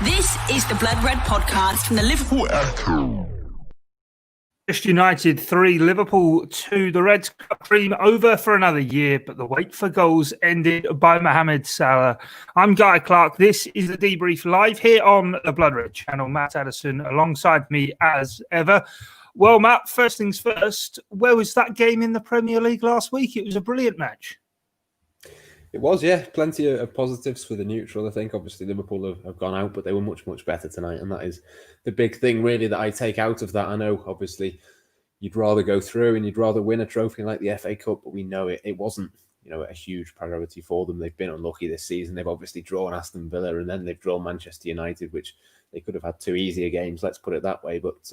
This is the Blood Red podcast from the Liverpool Echo. Manchester United 3, Liverpool 2. The Reds Cup dream over for another year, but the wait for goals ended by Mohamed Salah. I'm Guy Clark. This is the debrief live here on the Blood Red channel. Matt Addison alongside me as ever. Well, Matt, first things first, where was that game in the Premier League last week? It was a brilliant match. It was, yeah. Plenty of positives for the neutral. I think obviously Liverpool have gone out, but they were much, much better tonight. And that is the big thing really that I take out of that. I know obviously you'd rather go through and you'd rather win a trophy like the FA Cup, but we know it wasn't, a huge priority for them. They've been unlucky this season. They've obviously drawn Aston Villa and then they've drawn Manchester United, which they could have had two easier games, let's put it that way. But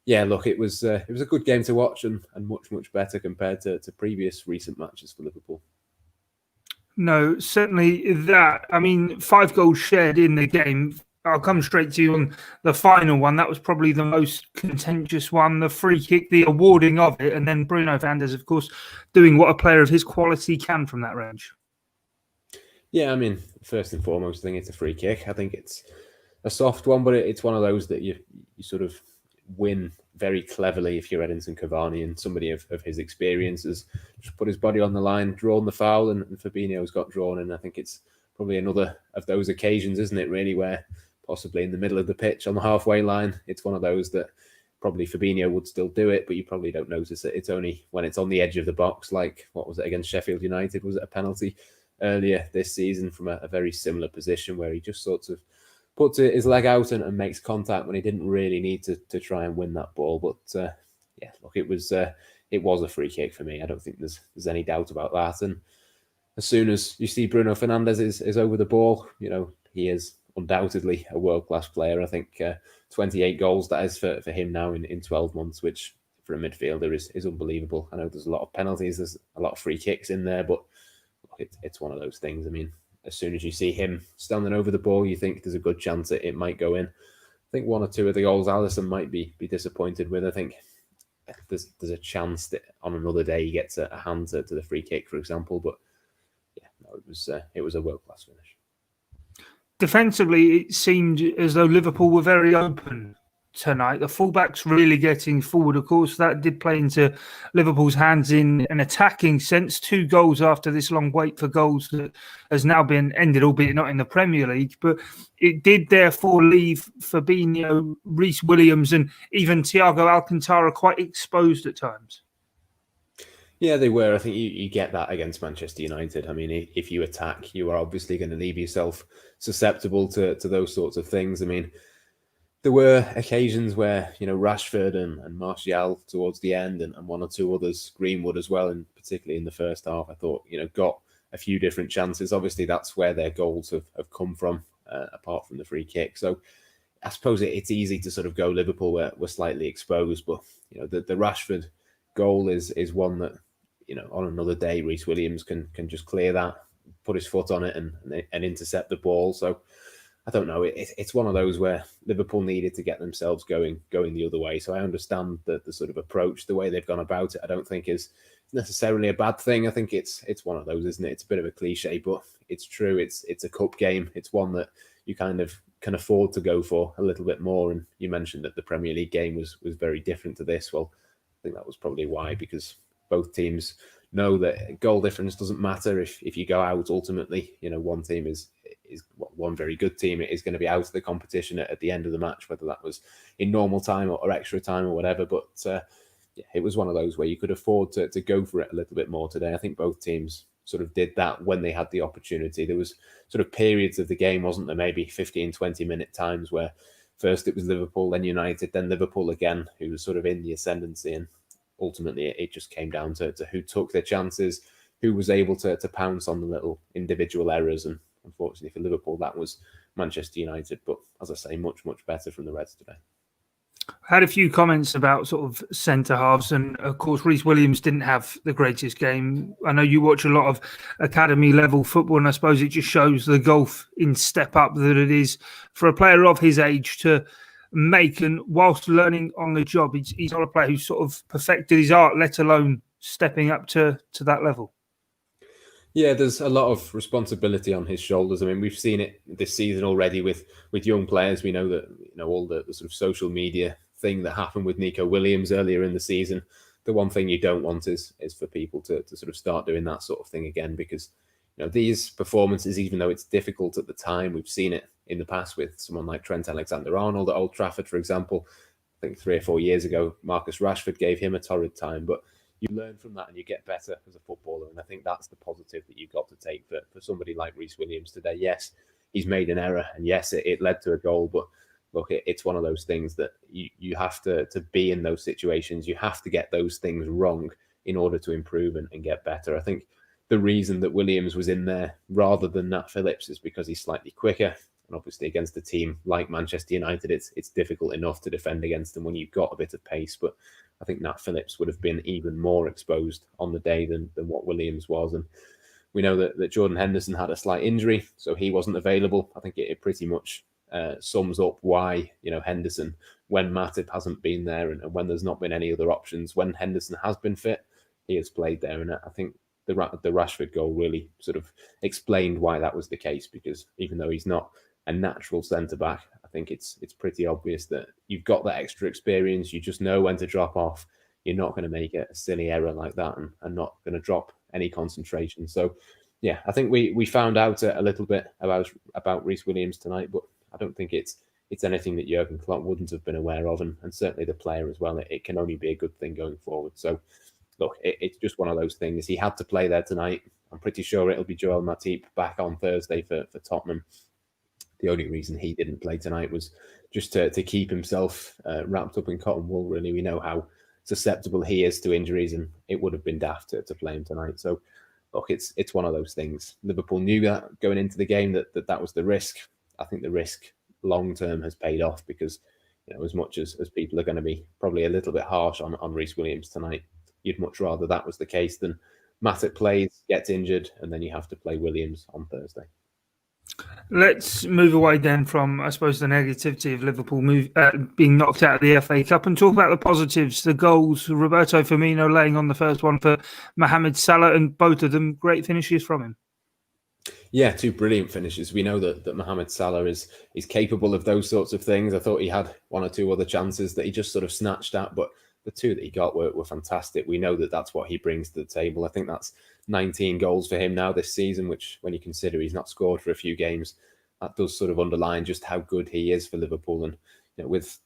yeah, look, it was a good game to watch and much, much better compared to previous recent matches for Liverpool. No, certainly that. I mean, 5 goals shared in the game. I'll come straight to you on the final one. That was probably the most contentious one, the free kick, the awarding of it, and then Bruno Fernandes, of course, doing what a player of his quality can from that range. Yeah, I mean, first and foremost, I think it's a free kick. I think it's a soft one, but it's one of those that you sort of win very cleverly if you're Edinson Cavani and somebody of his experiences. Just put his body on the line, drawn the foul, and Fabinho's got drawn. And I think it's probably another of those occasions, isn't it, really, where possibly in the middle of the pitch on the halfway line, it's one of those that probably Fabinho would still do it, but you probably don't notice it. It's only when it's on the edge of the box, like, what was it, against Sheffield United? Was it a penalty earlier this season from a very similar position where he just sort of puts his leg out and makes contact when he didn't really need to try and win that ball. But yeah, look, it was a free kick for me. I don't think there's any doubt about that. And as soon as you see Bruno Fernandes is over the ball, he is undoubtedly a world-class player. I think 28 goals, that is for him now in 12 months, which for a midfielder is unbelievable. I know there's a lot of penalties, there's a lot of free kicks in there, but it's one of those things. I mean, as soon as you see him standing over the ball, you think there's a good chance it might go in. I think one or two of the goals Alisson might be disappointed with. I think there's a chance that on another day he gets a hand to the free kick, for example. But yeah, no, it was a world-class finish. Defensively, it seemed as though Liverpool were very open tonight. The fullbacks really getting forward. Of course, that did play into Liverpool's hands in an attacking sense. 2 goals after this long wait for goals that has now been ended, albeit not in the Premier League. But it did therefore leave Fabinho, Reece Williams and even Thiago Alcantara quite exposed at times. Yeah, they were. I think you get that against Manchester United. I mean, if you attack, you are obviously going to leave yourself susceptible to those sorts of things. I mean, there were occasions where, Rashford and Martial towards the end and one or two others, Greenwood as well, and particularly in the first half, I thought, got a few different chances. Obviously, that's where their goals have come from, apart from the free kick. So I suppose it's easy to sort of go Liverpool were slightly exposed, but, the Rashford goal is one that, on another day, Reece Williams can just clear that, put his foot on it and intercept the ball. So I don't know. It's one of those where Liverpool needed to get themselves going the other way. So I understand the sort of approach, the way they've gone about it. I don't think is necessarily a bad thing. I think it's one of those, isn't it? It's a bit of a cliche, but it's true. It's a cup game. It's one that you kind of can afford to go for a little bit more. And you mentioned that the Premier League game was very different to this. Well, I think that was probably why, because both teams know that goal difference doesn't matter if you go out. Ultimately, one team is one very good team. It is going to be out of the competition at the end of the match, whether that was in normal time or extra time or whatever. But yeah, it was one of those where you could afford to go for it a little bit more today. I think both teams sort of did that when they had the opportunity. There was sort of periods of the game, wasn't there, maybe 15, 20-minute times where first it was Liverpool, then United, then Liverpool again, who was sort of in the ascendancy. And ultimately, it just came down to who took their chances, who was able to pounce on the little individual errors. And unfortunately for Liverpool, that was Manchester United. But as I say, much, much better from the Reds today. I had a few comments about sort of centre-halves, and of course Reece Williams didn't have the greatest game. I know you watch a lot of academy-level football, and I suppose it just shows the gulf in step-up that it is for a player of his age to make, and whilst learning on the job, he's not a player who's sort of perfected his art, let alone stepping up to that level. Yeah, there's a lot of responsibility on his shoulders. I mean, we've seen it this season already with young players. We know that all the sort of social media thing that happened with Nico Williams earlier in the season. The one thing you don't want is for people to sort of start doing that sort of thing again, because these performances, even though it's difficult at the time, we've seen it in the past with someone like Trent Alexander-Arnold at Old Trafford, for example. I think 3 or 4 years ago, Marcus Rashford gave him a torrid time, but you learn from that and you get better as a footballer. And I think that's the positive that you've got to take for somebody like Reece Williams today. Yes, he's made an error, and yes, it led to a goal, but look, it's one of those things that you have to be in those situations. You have to get those things wrong in order to improve and get better. I think the reason that Williams was in there rather than Nat Phillips is because he's slightly quicker. And obviously against a team like Manchester United, it's difficult enough to defend against them when you've got a bit of pace. But I think Nat Phillips would have been even more exposed on the day than what Williams was. And we know that Jordan Henderson had a slight injury, so he wasn't available. I think it pretty much sums up why, Henderson, when Matip hasn't been there and when there's not been any other options, when Henderson has been fit, he has played there. And I think the Rashford goal really sort of explained why that was the case, because even though he's not a natural centre-back, I think it's pretty obvious that you've got that extra experience. You just know when to drop off. You're not going to make a silly error like that and not going to drop any concentration. So, yeah, I think we found out a little bit about Reece Williams tonight, but I don't think it's anything that Jurgen Klopp wouldn't have been aware of, and certainly the player as well. It can only be a good thing going forward. So, look, it's just one of those things. He had to play there tonight. I'm pretty sure it'll be Joel Matip back on Thursday for Tottenham. The only reason he didn't play tonight was just to keep himself wrapped up in cotton wool, really. We know how susceptible he is to injuries, and it would have been daft to play him tonight. So, look, it's one of those things. Liverpool knew that going into the game that was the risk. I think the risk long-term has paid off because, as much as people are going to be probably a little bit harsh on Reece Williams tonight, you'd much rather that was the case than Matip plays, gets injured, and then you have to play Williams on Thursday. Let's move away then from, I suppose, the negativity of Liverpool being knocked out of the FA Cup and talk about the positives, the goals. Roberto Firmino laying on the first one for Mohamed Salah, and both of them great finishes from him. Yeah, 2 brilliant finishes. We know that Mohamed Salah is capable of those sorts of things. I thought he had 1 or 2 other chances that he just sort of snatched at, but the 2 that he got were fantastic. We know that that's what he brings to the table. I think that's 19 goals for him now this season, which when you consider he's not scored for a few games, that does sort of underline just how good he is for Liverpool. And with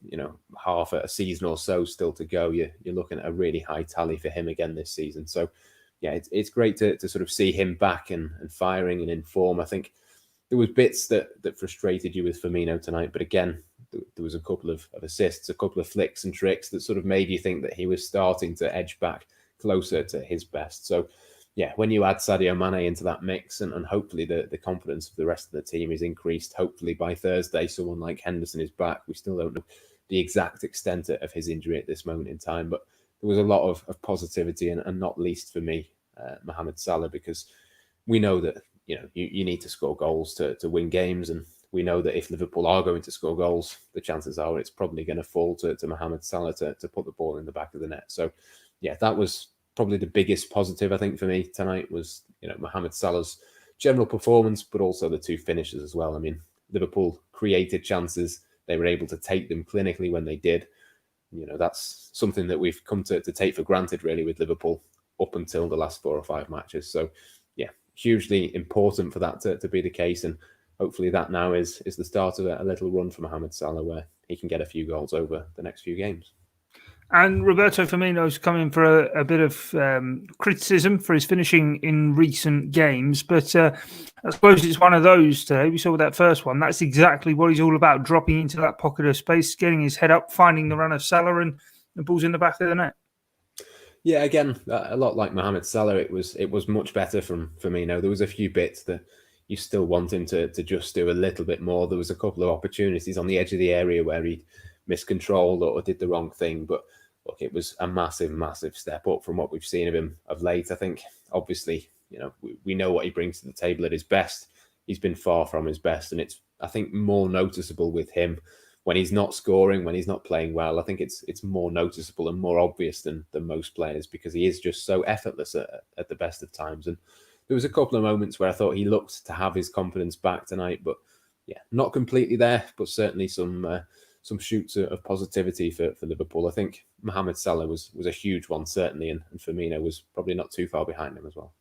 half a season or so still to go, you're looking at a really high tally for him again this season. So yeah, it's great to sort of see him back and firing and in form. I think there was bits that frustrated you with Firmino tonight, but again, there was a couple of assists, a couple of flicks and tricks that sort of made you think that he was starting to edge back closer to his best. So yeah, when you add Sadio Mane into that mix and hopefully the confidence of the rest of the team is increased, hopefully by Thursday, someone like Henderson is back. We still don't know the exact extent of his injury at this moment in time, but there was a lot of positivity and not least for me, Mohamed Salah, because we know that you need to score goals to win games, and we know that if Liverpool are going to score goals, the chances are it's probably going to fall to Mohamed Salah to put the ball in the back of the net. So yeah, that was probably the biggest positive I think for me tonight was Mohamed Salah's general performance, but also the 2 finishes as well. I mean, Liverpool created chances, they were able to take them clinically when they did. That's something that we've come to take for granted really with Liverpool up until the last 4 or 5 matches. So yeah, hugely important for that to be the case, and hopefully that now is the start of a little run for Mohamed Salah where he can get a few goals over the next few games. And Roberto Firmino's coming for a bit of criticism for his finishing in recent games, but I suppose it's one of those today. We saw with that first one, that's exactly what he's all about, dropping into that pocket of space, getting his head up, finding the run of Salah, and the ball's in the back of the net. Yeah, again, a lot like Mohamed Salah, it was much better from Firmino. There was a few bits that you still want him to just do a little bit more. There was a couple of opportunities on the edge of the area where he miscontrolled or did the wrong thing, but look, it was a massive, massive step up from what we've seen of him of late. I think, obviously, we know what he brings to the table at his best. He's been far from his best, and it's, I think, more noticeable with him when he's not scoring, when he's not playing well. I think it's more noticeable and more obvious than most players because he is just so effortless at the best of times. And there was a couple of moments where I thought he looked to have his confidence back tonight, but yeah, not completely there, but certainly some shoots of positivity for Liverpool. I think Mohamed Salah was a huge one, certainly, and Firmino was probably not too far behind him as well.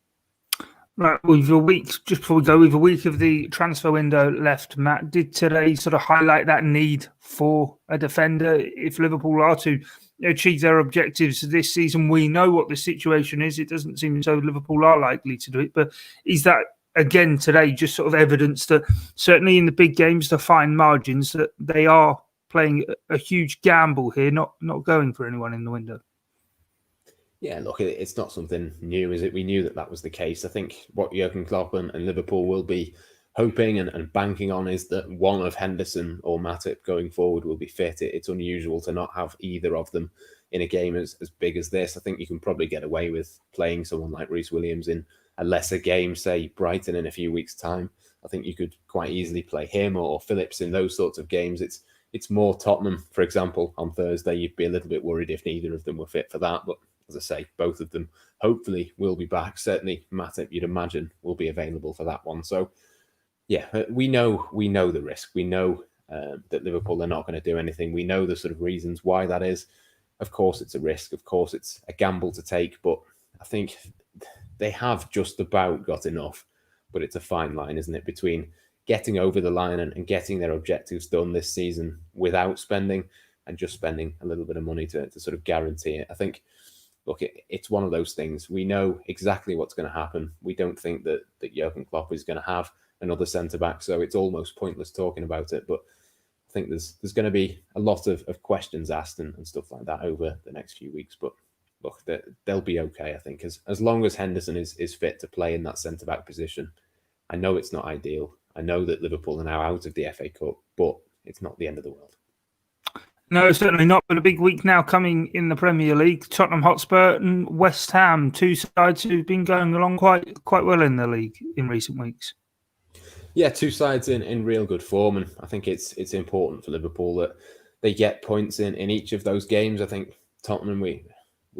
Right, we've a week, just before we go, we've a week of the transfer window left. Matt, did today sort of highlight that need for a defender? If Liverpool are to achieve their objectives this season, we know what the situation is. It doesn't seem as though Liverpool are likely to do it, but is that, again, today just sort of evidence that certainly in the big games, the fine margins, that they are playing a huge gamble here, not going for anyone in the window? Yeah, look, it's not something new, is it? We knew that was the case. I think what Jurgen Klopp and Liverpool will be hoping and banking on is that one of Henderson or Matip going forward will be fit. It's unusual to not have either of them in a game as big as this. I think you can probably get away with playing someone like Reece Williams in a lesser game, say Brighton in a few weeks' time. I think you could quite easily play him or Phillips in those sorts of games. It's more Tottenham, for example, on Thursday. You'd be a little bit worried if neither of them were fit for that, but as I say, both of them hopefully will be back. Certainly Matip, you'd imagine, will be available for that one. So, yeah, we know the risk. We know that Liverpool are not going to do anything. We know the sort of reasons why that is. Of course, it's a risk. Of course, it's a gamble to take. But I think they have just about got enough. But it's a fine line, isn't it, between getting over the line and getting their objectives done this season without spending and just spending a little bit of money to sort of guarantee it. I think, look, it's one of those things. We know exactly what's going to happen. We don't think that Jurgen Klopp is going to have another centre-back, so it's almost pointless talking about it. But I think there's going to be a lot of questions asked and stuff like that over the next few weeks. But look, they'll be okay, I think, as long as Henderson is fit to play in that centre-back position. I know it's not ideal. I know that Liverpool are now out of the FA Cup, but it's not the end of the world. No, certainly not. But a big week now coming in the Premier League. Tottenham Hotspur and West Ham, two sides who've been going along quite well in the league in recent weeks. Yeah, two sides in real good form, and I think it's important for Liverpool that they get points in each of those games. I think Tottenham, we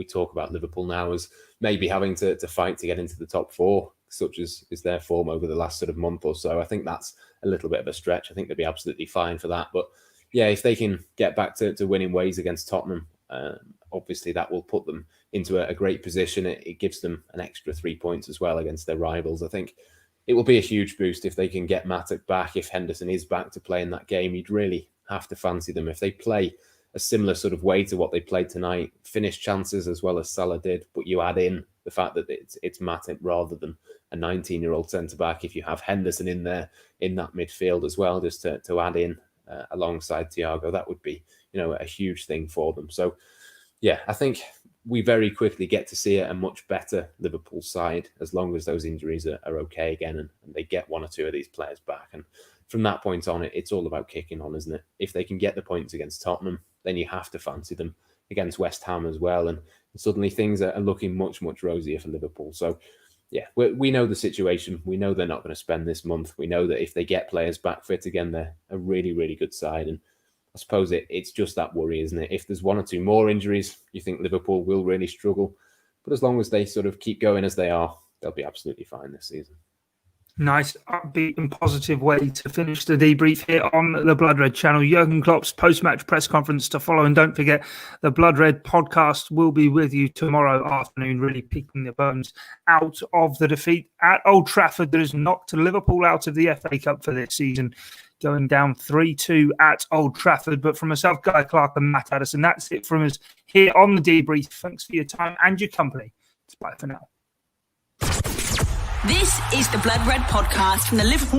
talk about Liverpool now as maybe having to fight to get into the top four, such as is their form over the last sort of month or so. I think that's a little bit of a stretch. I think they'll be absolutely fine for that. But yeah, if they can get back to winning ways against Tottenham, obviously that will put them into a great position. It gives them an extra 3 points as well against their rivals. I think it will be a huge boost if they can get Matip back. If Henderson is back to play in that game, you'd really have to fancy them. If they play a similar sort of way to what they played tonight, finish chances as well as Salah did, but you add in the fact that it's Matip rather than a 19-year-old centre-back. If you have Henderson in there in that midfield as well, just to add in alongside Thiago, that would be, a huge thing for them. So, yeah, I think we very quickly get to see a much better Liverpool side as long as those injuries are okay again and they get one or two of these players back. And from that point on, it's all about kicking on, isn't it? If they can get the points against Tottenham, then you have to fancy them against West Ham as well. And suddenly things are looking much, much rosier for Liverpool. So, yeah, we know the situation. We know they're not going to spend this month. We know that if they get players back fit again, they're a really, really good side. And I suppose it's just that worry, isn't it? If there's one or two more injuries, you think Liverpool will really struggle. But as long as they sort of keep going as they are, they'll be absolutely fine this season. Nice, upbeat and positive way to finish the debrief here on the Blood Red channel. Jurgen Klopp's post-match press conference to follow. And don't forget, the Blood Red podcast will be with you tomorrow afternoon, really picking the bones out of the defeat at Old Trafford that has knocked Liverpool out of the FA Cup for this season, going down 3-2 at Old Trafford. But from myself, Guy Clark and Matt Addison, that's it from us here on the debrief. Thanks for your time and your company. It's bye for now. This is the Blood Red podcast from the Liverpool